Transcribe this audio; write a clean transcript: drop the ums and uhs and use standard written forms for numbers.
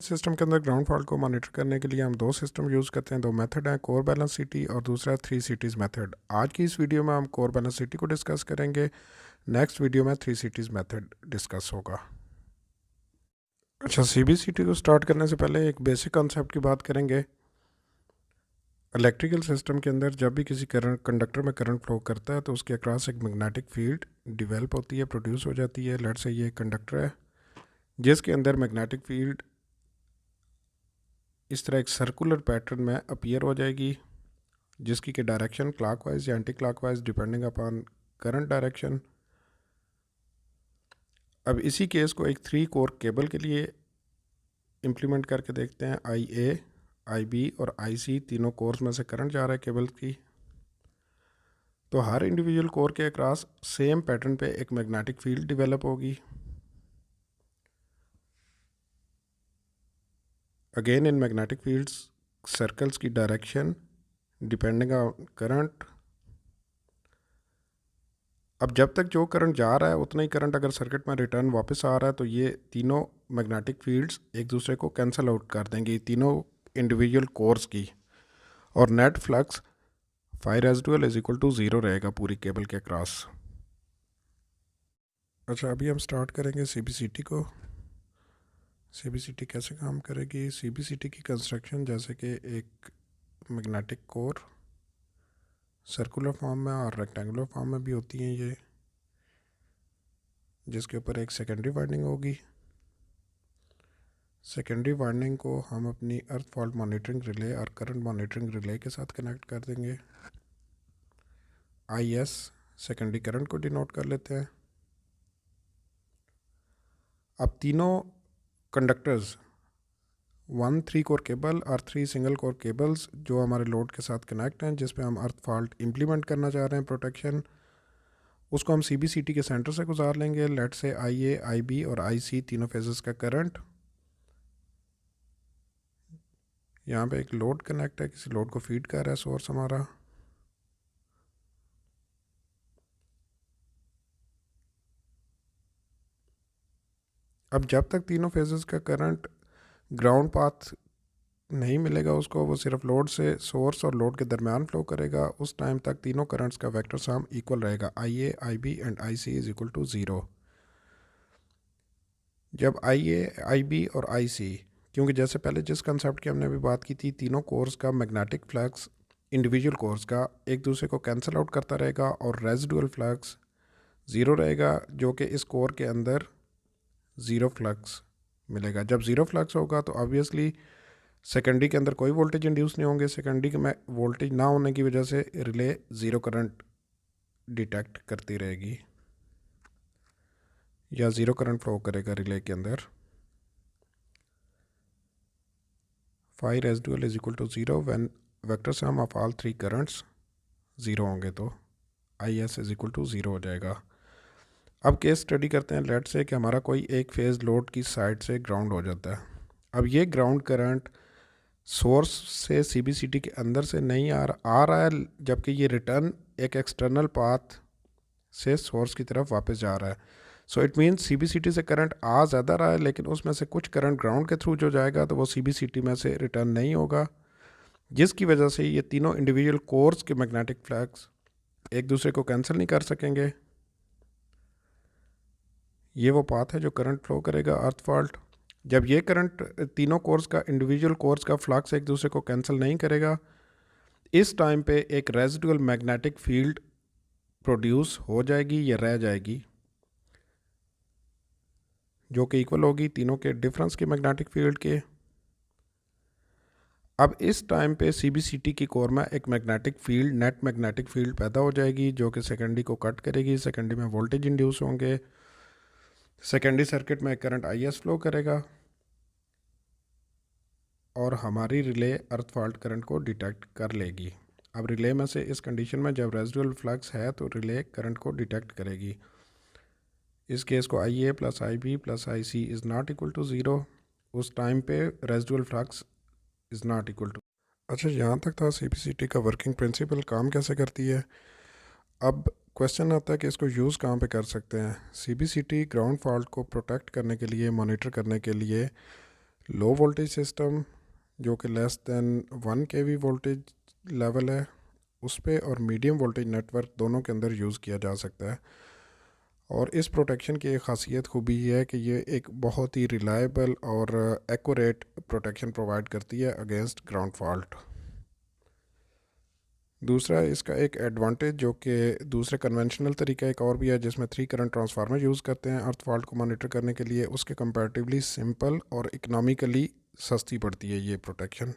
System के अंदर ground fault को मॉनिटर करने के लिए हम दो सिस्टम यूज़ करते हैं। दो मेथड हैं, कोर बैलेंस सीटी और दूसरा 3 सिटीज़ मेथड। आज की इस वीडियो में हम कोर बैलेंस सीटी को डिस्कस करेंगे। नेक्स्ट वीडियो में 3 सिटीज़ मेथड डिस्कस होगा। अच्छा, सीबीसीटी को स्टार्ट करने से पहले एक बेसिक कॉन्सेप्ट की बात करेंगे। इलेक्ट्रिकल सिस्टम के अंदर जब भी किसी करंट कंडक्टर में करंट फ्लो करता है तो उसके अक्रॉस एक मैग्नेटिक फील्ड डिवेल्प होती है, प्रोड्यूस हो जाती है। लेट्स से ये कंडक्टर है जिसके अंदर मैग्नेटिक फील्ड इस तरह एक सर्कुलर पैटर्न में अपीयर हो जाएगी, जिसकी कि डायरेक्शन क्लॉकवाइज या anti clockwise depending upon current direction. अब इसी केस को एक 3 कोर केबल के लिए इम्प्लीमेंट करके देखते हैं। आई ए, आई बी और आई सी तीनों कोर्स में से करंट जा रहा है केबल की। तो हर इंडिविजुअल कोर के अक्रॉस सेम पैटर्न पे एक मैग्नेटिक फील्ड डेवलप होगी। Again in magnetic fields circles की डायरेक्शन डिपेंडिंग ऑन करंट। अब जब तक जो करंट जा रहा है उतना ही करंट अगर सर्किट में रिटर्न वापस आ रहा है तो ये तीनों मैग्नेटिक फील्ड्स एक दूसरे को कैंसिल आउट कर देंगी, तीनों इंडिविजुअल कोर्स की, और net flux phi residual is equal to 0 रहेगा पूरी केबल के क्रॉस। अच्छा, अभी हम स्टार्ट करेंगे सीबीसीटी को। सीबीसीटी कैसे काम करेगी? सीबीसीटी की कंस्ट्रक्शन जैसे कि एक मैग्नेटिक कोर सर्कुलर फॉर्म में और रेक्टेंगुलर फॉर्म में भी होती हैं ये, जिसके ऊपर एक सेकेंडरी वाइंडिंग होगी। सेकेंडरी वाइंडिंग को हम अपनी अर्थ फॉल्ट मॉनिटरिंग रिले और करंट मॉनिटरिंग रिले के साथ कनेक्ट कर देंगे। आई एस सेकेंडरी करंट को डिनोट कर लेते हैं। अब तीनों कंडक्टर्स 1 3 कोर केबल और 3 सिंगल कोर केबल्स जो हमारे लोड के साथ कनेक्ट हैं, जिस पे हम अर्थ फॉल्ट इम्प्लीमेंट करना चाह रहे हैं प्रोटेक्शन, उसको हम सीबीसीटी के सेंटर से गुजार लेंगे। लेट से आई ए, आई बी और आई सी तीनों फेजेस का करंट। यहाँ पे एक लोड कनेक्ट है, किसी लोड को फीड कर रहा है सोर्स हमारा। अब जब तक तीनों फेजेस का करंट ग्राउंड पाथ नहीं मिलेगा उसको, वो सिर्फ लोड से सोर्स और लोड के दरमियान फ्लो करेगा, उस टाइम तक तीनों करंट्स का वेक्टर सम इक्वल रहेगा। I A, I B and I C is equal to 0। जब आई ए, आई बी और आई सी, क्योंकि जैसे पहले जिस कंसेप्ट की हमने अभी बात की थी, तीनों कोर्स का मैग्नेटिक फ्लक्स इंडिविजुअल कोर्स का एक दूसरे को कैंसिल आउट करता रहेगा और रेजिडुअल फ्लक्स 0 रहेगा, जो कि इस कोर के अंदर 0 फ्लक्स मिलेगा। जब 0 फ्लक्स होगा तो ऑब्वियसली सेकेंडरी के अंदर कोई वोल्टेज इंड्यूस नहीं होंगे। सेकेंडरी में वोल्टेज ना होने की वजह से रिले 0 करंट डिटेक्ट करती रहेगी या 0 करंट फ्लो करेगा रिले के अंदर। Phi residual is equal to 0 when vector sum of all 3 currents 0 होंगे तो I S is equal to 0 हो जाएगा। अब केस स्टडी करते हैं। लेट से कि हमारा कोई एक फेज लोड की साइड से ग्राउंड हो जाता है। अब ये ग्राउंड करंट सोर्स से सीबीसीटी के अंदर से नहीं आ रहा है, जबकि ये रिटर्न एक एक्सटर्नल पाथ से सोर्स की तरफ वापस जा रहा है। सो इट मीन्स सीबीसीटी से करंट आ ज़्यादा रहा है, लेकिन उसमें से कुछ करंट ग्राउंड के थ्रू जो जाएगा तो वो सीबीसीटी में से रिटर्न नहीं होगा, जिसकी वजह से ये तीनों इंडिविजुअल कोर्स के मैग्नेटिक फ्लक्स एक दूसरे को कैंसिल नहीं कर सकेंगे। ये वो पाथ है जो करंट फ्लो करेगा अर्थ फॉल्ट। जब ये करंट तीनों कोर्स का इंडिविजुअल कोर्स का फ्लक्स एक दूसरे को कैंसिल नहीं करेगा, इस टाइम पे एक रेजिडुअल मैग्नेटिक फील्ड प्रोड्यूस हो जाएगी या रह जाएगी, जो कि इक्वल होगी तीनों के डिफरेंस के मैग्नेटिक फील्ड के। अब इस टाइम पे सीबीसीटी की कोर में एक magnetic field, net magnetic field पैदा हो जाएगी, जो कि सेकेंडरी को कट करेगी। सेकेंडरी में वोल्टेज इंड्यूस होंगे, सेकेंडरी सर्किट में करंट आई एस फ्लो करेगा और हमारी रिले अर्थ फॉल्ट करंट को डिटेक्ट कर लेगी। अब रिले में से इस कंडीशन में जब रेजिडुअल फ्लक्स है तो रिले करंट को डिटेक्ट करेगी। इस केस को I A plus I B plus I C is not equal to 0। उस टाइम पे residual flux is not equal to. अच्छा, यहाँ तक था सीबीसीटी का वर्किंग प्रिंसिपल, काम कैसे करती है। अब क्वेश्चन आता है कि इसको यूज़ कहाँ पे कर सकते हैं। सीबीसीटी ग्राउंड फॉल्ट को प्रोटेक्ट करने के लिए, मॉनिटर करने के लिए लो वोल्टेज सिस्टम जो कि less than 1 kV voltage level है उस पर, और मीडियम वोल्टेज नेटवर्क दोनों के अंदर यूज़ किया जा सकता है। और इस प्रोटेक्शन की एक ख़ासियत खूबी ये है कि ये एक बहुत ही रिलायबल और एक्यूरेट प्रोटेक्शन प्रोवाइड करती है अगेंस्ट ग्राउंड फॉल्ट। दूसरा इसका एक एडवांटेज जो कि दूसरे कन्वेंशनल तरीका एक और भी है जिसमें 3 करंट ट्रांसफार्मर यूज़ करते हैं अर्थ फॉल्ट को मॉनिटर करने के लिए, उसके कंपैरेटिवली सिंपल और इकनॉमिकली सस्ती पड़ती है ये प्रोटेक्शन।